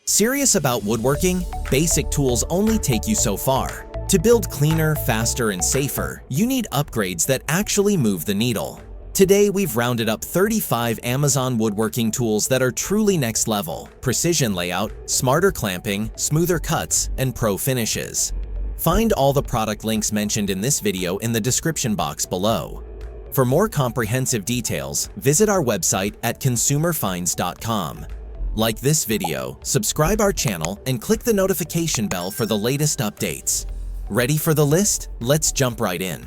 Serious about woodworking? Basic tools only take you so far. To build cleaner, faster, and safer, you need upgrades that actually move the needle. Today, we've rounded up 35 Amazon woodworking tools that are truly next level: precision layout, smarter clamping, smoother cuts, and pro finishes. Find all the product links mentioned in this video in the description box below. For more comprehensive details, visit our website at consumerfinds.com. Like this video, subscribe our channel, and click the notification bell for the latest updates. Ready for the list? Let's jump right in.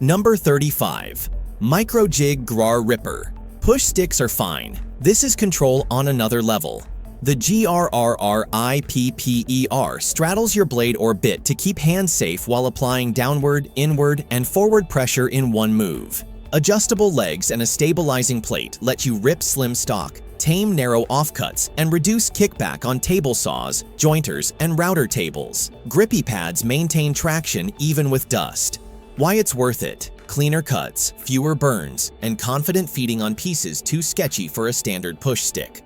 Number 35. MICROJIG GRR-RIPPER. Push sticks are fine. This is control on another level. The GRR-RIPPER straddles your blade or bit to keep hands safe while applying downward, inward, and forward pressure in one move. Adjustable legs and a stabilizing plate let you rip slim stock, tame narrow offcuts, and reduce kickback on table saws, jointers, and router tables. Grippy pads maintain traction even with dust. Why it's worth it: cleaner cuts, fewer burns, and confident feeding on pieces too sketchy for a standard push stick.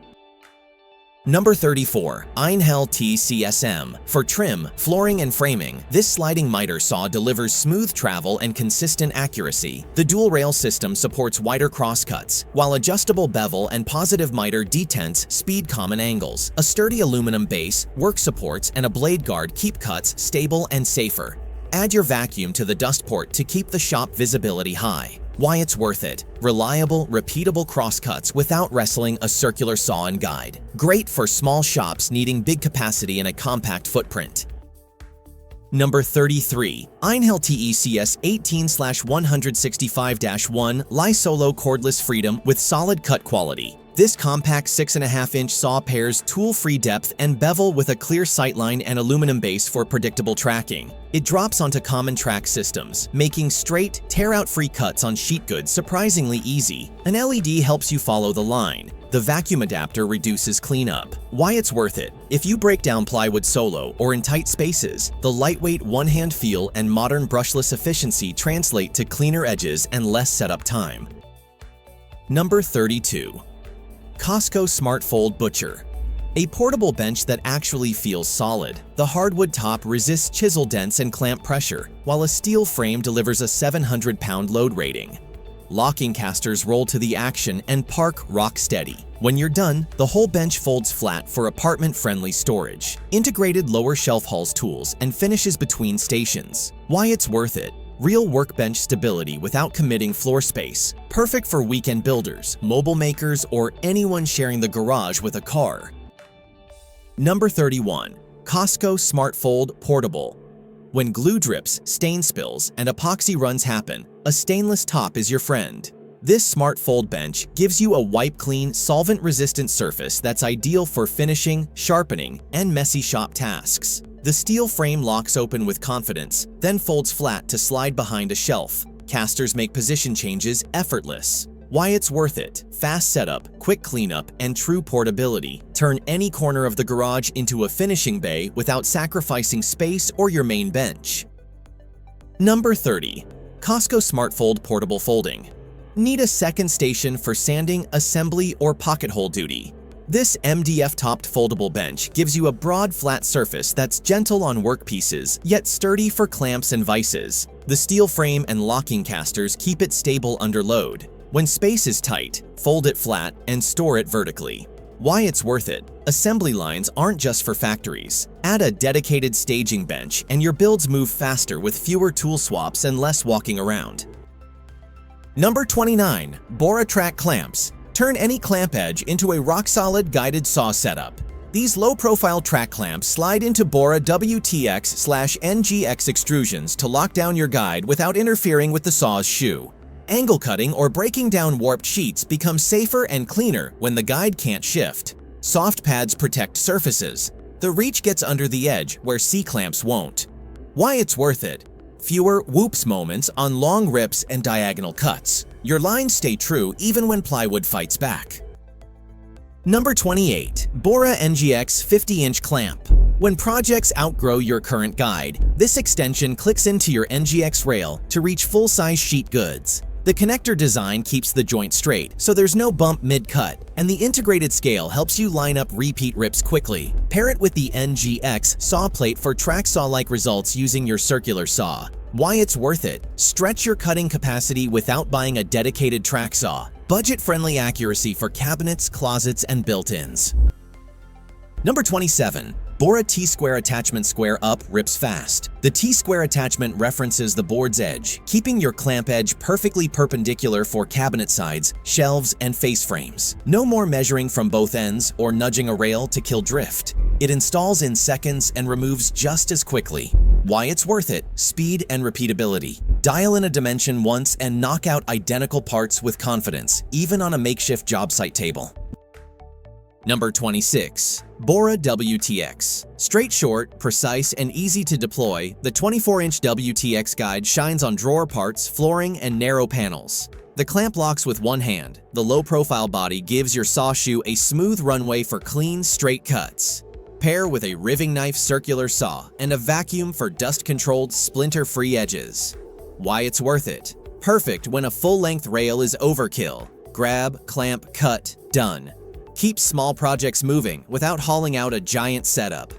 Number 34. Einhell TCSM. For trim, flooring, and framing, this sliding miter saw delivers smooth travel and consistent accuracy. The dual rail system supports wider crosscuts, while adjustable bevel and positive miter detents speed common angles. A sturdy aluminum base, work supports, and a blade guard keep cuts stable and safer. Add your vacuum to the dust port to keep the shop visibility high. Why it's worth it: reliable, repeatable crosscuts without wrestling a circular saw and guide. Great for small shops needing big capacity and a compact footprint. Number 33. Einhell TECS 18/165-1 Li-Solo Cordless Freedom with solid cut quality. This compact 6.5-inch saw pairs tool-free depth and bevel with a clear sightline and aluminum base for predictable tracking. It drops onto common track systems, making straight, tear-out-free cuts on sheet goods surprisingly easy. An LED helps you follow the line. The vacuum adapter reduces cleanup. Why it's worth it: if you break down plywood solo or in tight spaces, the lightweight one-hand feel and modern brushless efficiency translate to cleaner edges and less setup time. Number 32. COSCO SmartFold Butcher. A portable bench that actually feels solid. The hardwood top resists chisel dents and clamp pressure, while a steel frame delivers a 700-pound load rating. Locking casters roll to the action and park rock steady. When you're done, the whole bench folds flat for apartment-friendly storage. Integrated lower shelf hauls tools and finishes between stations. Why it's worth it: real workbench stability without committing floor space. Perfect for weekend builders, mobile makers, or anyone sharing the garage with a car. Number 31. COSCO SmartFold Portable. When glue drips, stain spills, and epoxy runs happen, a stainless top is your friend. This SmartFold bench gives you a wipe-clean, solvent-resistant surface that's ideal for finishing, sharpening, and messy shop tasks. The steel frame locks open with confidence, then folds flat to slide behind a shelf. Casters make position changes effortless. Why it's worth it: fast setup, quick cleanup, and true portability. Turn any corner of the garage into a finishing bay without sacrificing space or your main bench. Number 30. COSCO SmartFold Portable Folding. Need a second station for sanding, assembly, or pocket hole duty? This MDF-topped foldable bench gives you a broad, flat surface that's gentle on workpieces, yet sturdy for clamps and vices. The steel frame and locking casters keep it stable under load. When space is tight, fold it flat and store it vertically. Why it's worth it: assembly lines aren't just for factories. Add a dedicated staging bench and your builds move faster with fewer tool swaps and less walking around. Number 29. BORA Track Clamps. Turn any clamp edge into a rock-solid guided saw setup. These low-profile track clamps slide into BORA WTX/NGX extrusions to lock down your guide without interfering with the saw's shoe. Angle cutting or breaking down warped sheets becomes safer and cleaner when the guide can't shift. Soft pads protect surfaces. The reach gets under the edge where C-clamps won't. Why it's worth it: fewer whoops moments on long rips and diagonal cuts. Your lines stay true even when plywood fights back. Number 28. BORA NGX 50-inch Clamp. When projects outgrow your current guide, this extension clicks into your NGX rail to reach full-size sheet goods. The connector design keeps the joint straight, so there's no bump mid-cut, and the integrated scale helps you line up repeat rips quickly. Pair it with the NGX saw plate for track saw-like results using your circular saw. Why it's worth it? Stretch your cutting capacity without buying a dedicated track saw. Budget-friendly accuracy for cabinets, closets, and built-ins. Number 27. BORA T-square attachment square up rips fast. The T-square attachment references the board's edge, keeping your clamp edge perfectly perpendicular for cabinet sides, shelves, and face frames. No more measuring from both ends or nudging a rail to kill drift. It installs in seconds and removes just as quickly. Why it's worth it? Speed and repeatability. Dial in a dimension once and knock out identical parts with confidence, even on a makeshift job site table. Number 26. BORA WTX. Straight short, precise, and easy to deploy, the 24-inch WTX guide shines on drawer parts, flooring, and narrow panels. The clamp locks with one hand. The low-profile body gives your saw shoe a smooth runway for clean, straight cuts. Pair with a riving knife circular saw and a vacuum for dust-controlled, splinter-free edges. Why it's worth it? Perfect when a full-length rail is overkill. Grab, clamp, cut, done. Keep small projects moving without hauling out a giant setup.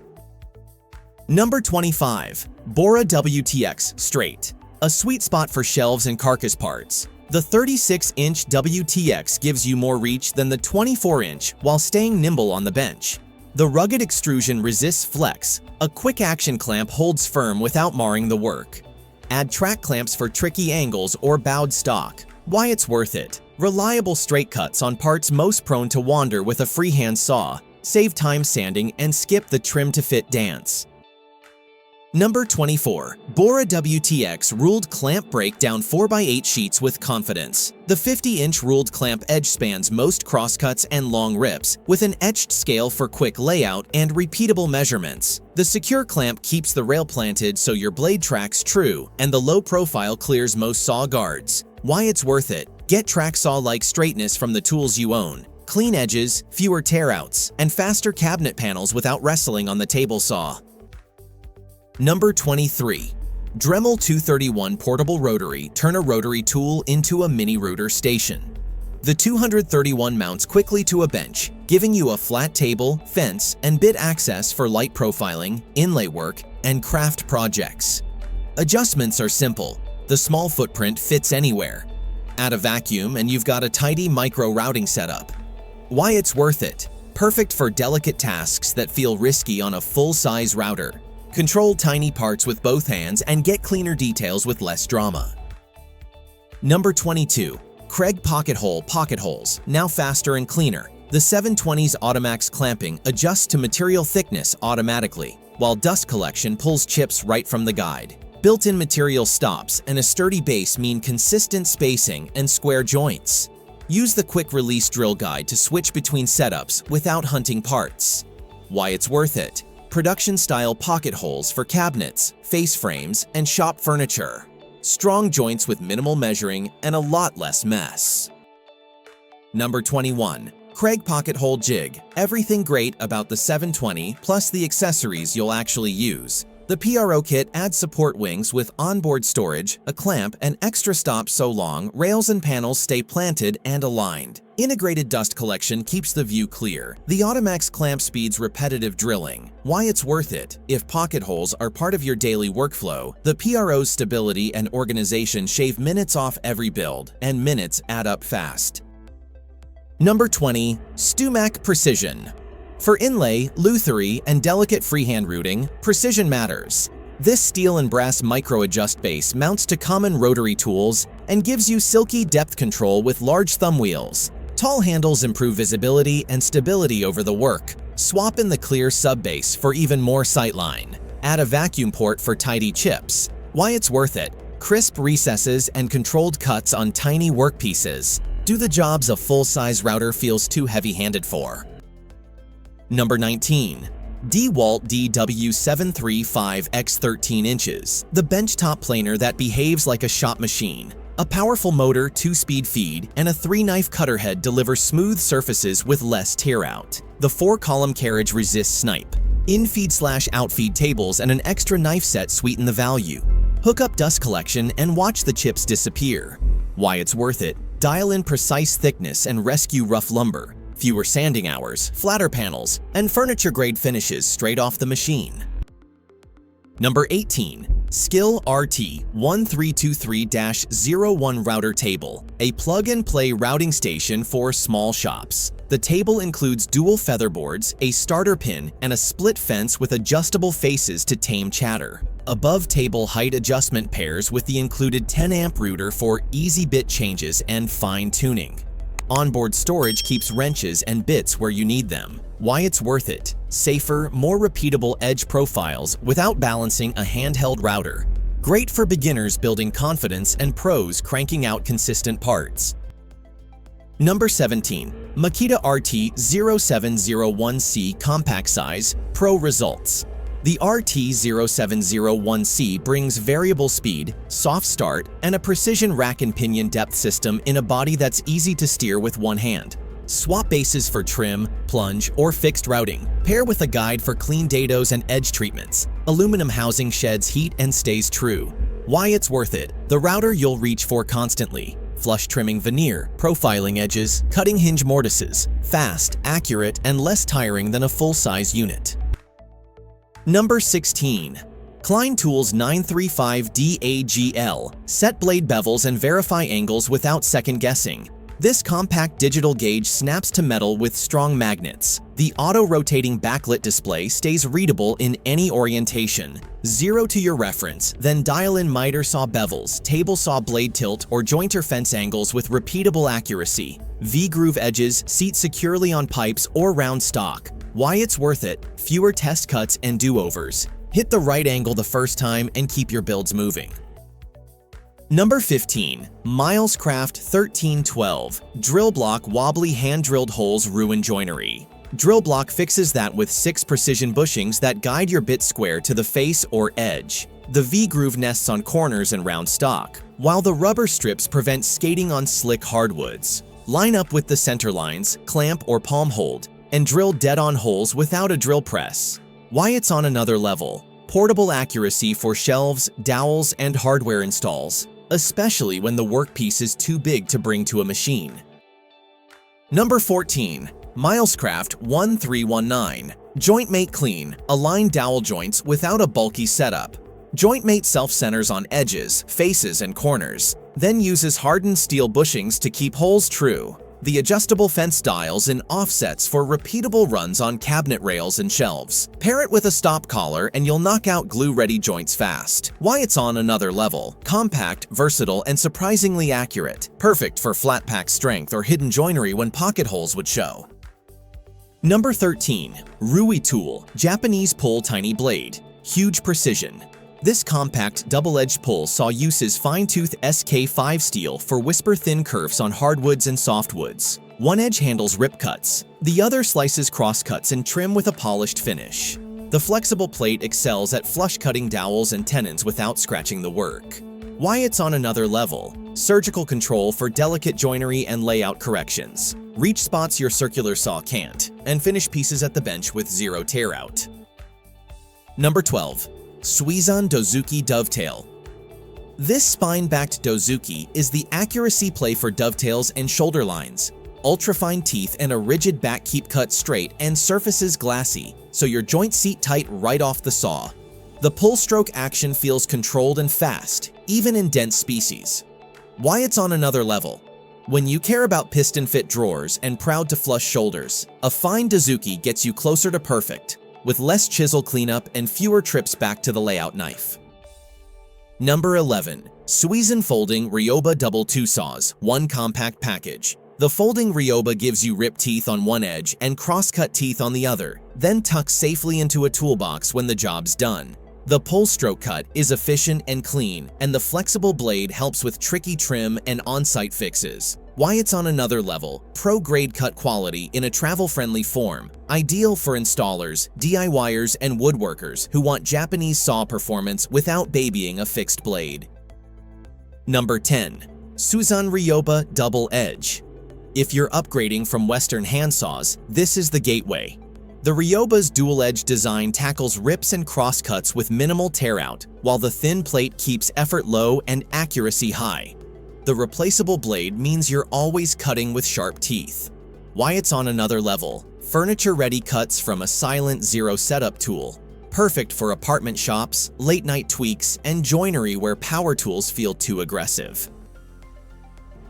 Number 25. BORA WTX Straight. A sweet spot for shelves and carcass parts. The 36-inch WTX gives you more reach than the 24-inch while staying nimble on the bench. The rugged extrusion resists flex. A quick-action clamp holds firm without marring the work. Add track clamps for tricky angles or bowed stock. Why it's worth it? Reliable straight cuts on parts most prone to wander with a freehand saw. Save time sanding and skip the trim-to-fit dance. Number 24. BORA WTX Ruled Clamp Break down 4x8 sheets with confidence. The 50-inch ruled clamp edge spans most crosscuts and long rips, with an etched scale for quick layout and repeatable measurements. The secure clamp keeps the rail planted so your blade tracks true, and the low profile clears most saw guards. Why it's worth it? Get track saw-like straightness from the tools you own. Clean edges, fewer tear-outs, and faster cabinet panels without wrestling on the table saw. Number 23. Dremel 231 Portable Rotary. Turn a rotary tool into a mini router station. The 231 mounts quickly to a bench, giving you a flat table, fence, and bit access for light profiling, inlay work, and craft projects. Adjustments are simple. The small footprint fits anywhere. Add a vacuum and you've got a tidy micro routing setup. Why it's worth it? Perfect for delicate tasks that feel risky on a full-size router. Control tiny parts with both hands and get cleaner details with less drama. Number 22. Kreg Pocket Hole Pocket Holes, now faster and cleaner. The 720's Automax clamping adjusts to material thickness automatically, while dust collection pulls chips right from the guide. Built-in material stops and a sturdy base mean consistent spacing and square joints. Use the quick-release drill guide to switch between setups without hunting parts. Why it's worth it? Production-style pocket holes for cabinets, face frames, and shop furniture. Strong joints with minimal measuring and a lot less mess. Number 21. Kreg Pocket Hole Jig. Everything great about the 720 plus the accessories you'll actually use. The PRO kit adds support wings with onboard storage, a clamp, and extra stops so long rails and panels stay planted and aligned. Integrated dust collection keeps the view clear. The Automax clamp speeds repetitive drilling. Why it's worth it? If pocket holes are part of your daily workflow, the PRO's stability and organization shave minutes off every build, and minutes add up fast. Number 20. StewMac Precision. For inlay, lutherie, and delicate freehand routing, precision matters. This steel and brass micro-adjust base mounts to common rotary tools and gives you silky depth control with large thumb wheels. Tall handles improve visibility and stability over the work. Swap in the clear sub-base for even more sightline. Add a vacuum port for tidy chips. Why it's worth it? Crisp recesses and controlled cuts on tiny workpieces. Do the jobs a full-size router feels too heavy-handed for. Number 19. DEWALT DW735X 13 inches, the benchtop planer that behaves like a shop machine. A powerful motor, 2-speed feed, and a 3-knife cutter head deliver smooth surfaces with less tear-out. The 4-column carriage resists snipe. In-feed/out-feed tables and an extra knife set sweeten the value. Hook up dust collection and watch the chips disappear. Why it's worth it: dial in precise thickness and rescue rough lumber, fewer sanding hours, flatter panels, and furniture-grade finishes straight off the machine. Number 18. SKIL RT1323-01 Router Table, a plug-and-play routing station for small shops. The table includes dual featherboards, a starter pin, and a split fence with adjustable faces to tame chatter. Above table height adjustment pairs with the included 10-amp router for easy bit changes and fine-tuning. Onboard storage keeps wrenches and bits where you need them. Why it's worth it: safer, more repeatable edge profiles without balancing a handheld router. Great for beginners building confidence and pros cranking out consistent parts. Number 17. Makita RT0701C Compact Size Pro Results. The RT0701C brings variable speed, soft start, and a precision rack and pinion depth system in a body that's easy to steer with one hand. Swap bases for trim, plunge, or fixed routing. Pair with a guide for clean dados and edge treatments. Aluminum housing sheds heat and stays true. Why it's worth it: the router you'll reach for constantly. Flush trimming veneer, profiling edges, cutting hinge mortises. Fast, accurate, and less tiring than a full-size unit. Number 16. Klein Tools 935DAGL. Set blade bevels and verify angles without second-guessing. This compact digital gauge snaps to metal with strong magnets. The auto-rotating backlit display stays readable in any orientation. Zero to your reference, then dial in miter saw bevels, table saw blade tilt, or jointer fence angles with repeatable accuracy. V-groove edges seat securely on pipes or round stock. Why it's worth it: fewer test cuts and do-overs. Hit the right angle the first time and keep your builds moving. Number 15. Milescraft 1312 DrillBlock Wobbly Hand-Drilled Holes Ruin Joinery. DrillBlock fixes that with 6 precision bushings that guide your bit square to the face or edge. The V-groove nests on corners and round stock, while the rubber strips prevent skating on slick hardwoods. Line up with the center lines, clamp or palm hold, and drill dead-on holes without a drill press. Why it's on another level: portable accuracy for shelves, dowels, and hardware installs, especially when the workpiece is too big to bring to a machine. Number 14. Milescraft 1319 JointMate Clean, align dowel joints without a bulky setup. JointMate self-centers on edges, faces, and corners, then uses hardened steel bushings to keep holes true. The adjustable fence dials and offsets for repeatable runs on cabinet rails and shelves. Pair it with a stop collar and you'll knock out glue-ready joints fast. Why it's on another level: compact, versatile, and surprisingly accurate. Perfect for flat pack strength or hidden joinery when pocket holes would show. Number 13. RUITOOL Japanese Pull Tiny Blade. Huge precision. This compact double-edged pull saw uses fine-tooth SK5 steel for whisper-thin curves on hardwoods and softwoods. One edge handles rip cuts. The other slices cross-cuts and trim with a polished finish. The flexible plate excels at flush-cutting dowels and tenons without scratching the work. Why it's on another level: surgical control for delicate joinery and layout corrections. Reach spots your circular saw can't, and finish pieces at the bench with zero tear-out. Number 12. SUIZAN Dozuki Dovetail. This spine-backed Dozuki is the accuracy play for dovetails and shoulder lines. Ultra-fine teeth and a rigid back keep cut straight and surfaces glassy, so your joints seat tight right off the saw. The pull stroke action feels controlled and fast, even in dense species. Why it's on another level: when you care about piston-fit drawers and proud to flush shoulders, a fine Dozuki gets you closer to perfect, with less chisel cleanup and fewer trips back to the layout knife. Number 11. SUIZAN Folding Ryoba Double 2 Saws, One Compact Package. The folding Ryoba gives you rip teeth on one edge and cross-cut teeth on the other, then tucks safely into a toolbox when the job's done. The pull stroke cut is efficient and clean, and the flexible blade helps with tricky trim and on-site fixes. Why it's on another level: pro-grade cut quality in a travel-friendly form, ideal for installers, DIYers, and woodworkers who want Japanese saw performance without babying a fixed blade. Number 10. SUIZAN Ryoba Double Edge. If you're upgrading from Western handsaws, this is the gateway. The Ryoba's dual-edge design tackles rips and cross-cuts with minimal tear-out, while the thin plate keeps effort low and accuracy high. The replaceable blade means you're always cutting with sharp teeth. Why it's on another level. Furniture-ready cuts from a silent zero setup tool. Perfect for apartment shops, late-night tweaks, and joinery where power tools feel too aggressive.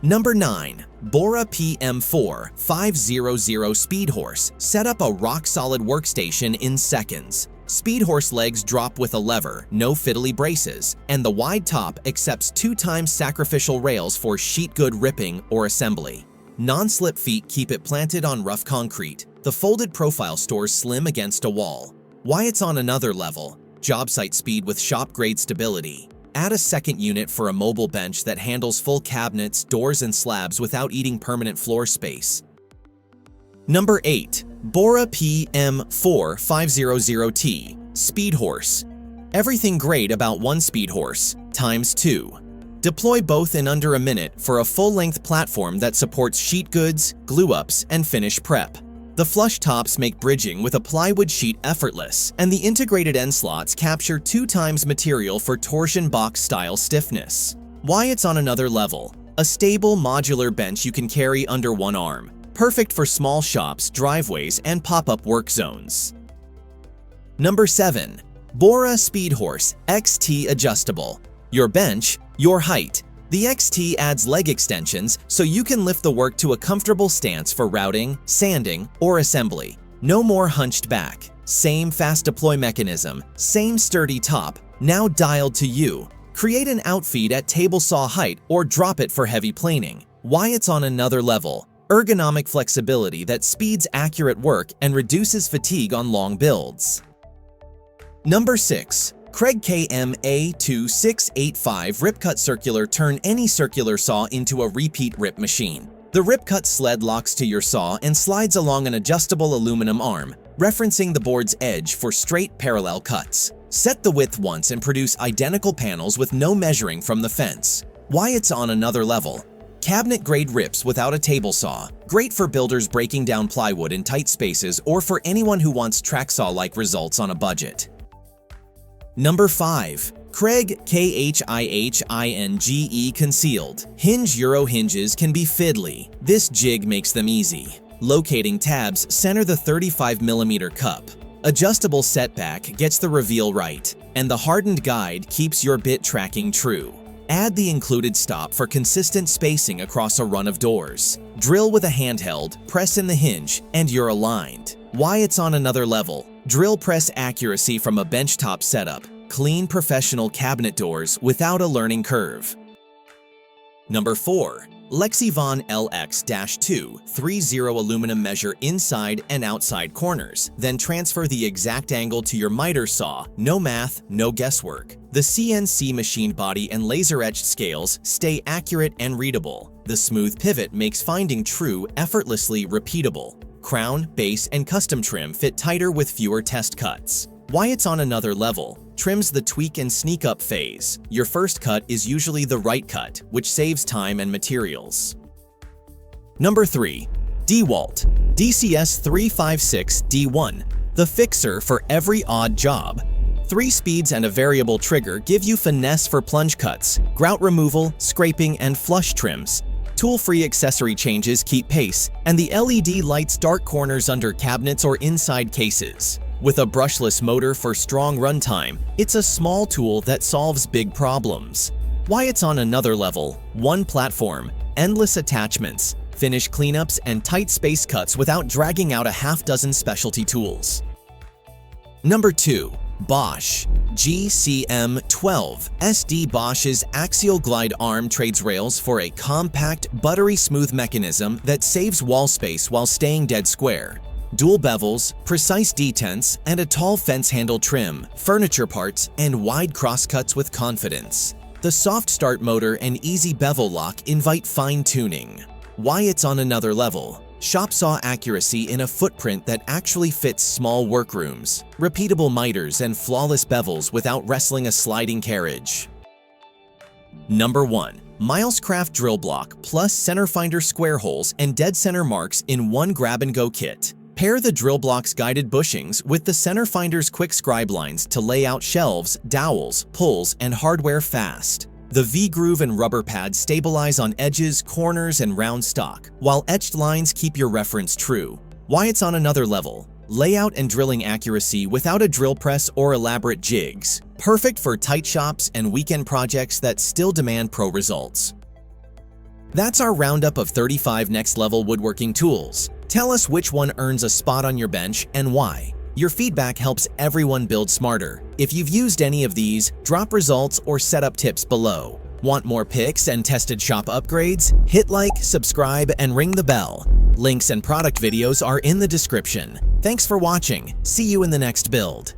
Number 9. BORA PM4-500 Speed Horse. Set up a rock-solid workstation in seconds. Speed Horse legs drop with a lever, no fiddly braces, and the wide top accepts 2x sacrificial rails for sheet good ripping or assembly. Non-slip feet keep it planted on rough concrete. The folded profile stores slim against a wall. Why it's on another level. Job site speed with shop-grade stability. Add a second unit for a mobile bench that handles full cabinets, doors, and slabs without eating permanent floor space. Number 8. BORA PM4-500T Speed Horse. Everything great about one Speed Horse, times 2. Deploy both in under a minute for a full-length platform that supports sheet goods, glue-ups, and finish prep. The flush tops make bridging with a plywood sheet effortless, and the integrated end slots capture 2x material for torsion box-style stiffness. Why it's on another level. A stable, modular bench you can carry under one arm. Perfect for small shops, driveways, and pop-up work zones. Number 7. BORA Speed Horse XT Adjustable. Your bench, your height. The XT adds leg extensions so you can lift the work to a comfortable stance for routing, sanding, or assembly. No more hunched back. Same fast deploy mechanism, same sturdy top, now dialed to you. Create an outfeed at table saw height or drop it for heavy planing. Why it's on another level. Ergonomic flexibility that speeds accurate work and reduces fatigue on long builds. Number 6. Kreg KMA2685 Rip-Cut Circular. Turn any circular saw into a repeat rip machine. The rip-cut sled locks to your saw and slides along an adjustable aluminum arm, referencing the board's edge for straight parallel cuts. Set the width once and produce identical panels with no measuring from the fence. Why it's on another level. Cabinet-grade rips without a table saw. Great for builders breaking down plywood in tight spaces or for anyone who wants track saw-like results on a budget. Number 5. Kreg KHIHINGE Concealed. Hinge Euro hinges can be fiddly. This jig makes them easy. Locating tabs center the 35mm cup. Adjustable setback gets the reveal right, and the hardened guide keeps your bit tracking true. Add the included stop for consistent spacing across a run of doors. Drill with a handheld, press in the hinge, and you're aligned. Why it's on another level. Drill press accuracy from a benchtop setup. Clean professional cabinet doors without a learning curve. Number 4. Lexivon LX-230 aluminum measure inside and outside corners, then transfer the exact angle to your miter saw. No math, no guesswork. The CNC machined body and laser-etched scales stay accurate and readable. The smooth pivot makes finding true effortlessly repeatable. Crown, base, and custom trim fit tighter with fewer test cuts. Why it's on another level. Trims the tweak and sneak up phase. Your first cut is usually the right cut, which saves time and materials. Number 3. DEWALT DCS356D1. The fixer for every odd job. 3 speeds and a variable trigger give you finesse for plunge cuts, grout removal, scraping, and flush trims. Tool-free accessory changes keep pace, and the LED lights dark corners under cabinets or inside cases. With a brushless motor for strong runtime, it's a small tool that solves big problems. Why it's on another level. One platform, endless attachments, finish cleanups, and tight space cuts without dragging out a half-dozen specialty tools. Number 2. Bosch GCM12 SD. Bosch's Axial Glide Arm trades rails for a compact, buttery smooth mechanism that saves wall space while staying dead square. Dual bevels, precise detents, and a tall fence handle trim, furniture parts, and wide crosscuts with confidence. The soft start motor and easy bevel lock invite fine-tuning. Why it's on another level. Shop saw accuracy in a footprint that actually fits small workrooms, repeatable miters, and flawless bevels without wrestling a sliding carriage. Number 1. Milescraft DrillBlock plus center finder square holes and dead center marks in one grab-and-go kit. Pair the DrillBlock's guided bushings with the center finder's quick scribe lines to lay out shelves, dowels, pulls, and hardware fast. The V-groove and rubber pads stabilize on edges, corners, and round stock, while etched lines keep your reference true. Why it's on another level. Layout and drilling accuracy without a drill press or elaborate jigs. Perfect for tight shops and weekend projects that still demand pro results. That's our roundup of 35 next-level woodworking tools. Tell us which one earns a spot on your bench and why. Your feedback helps everyone build smarter. If you've used any of these, drop results or setup tips below. Want more picks and tested shop upgrades? Hit like, subscribe, and ring the bell. Links and product videos are in the description. Thanks for watching. See you in the next build.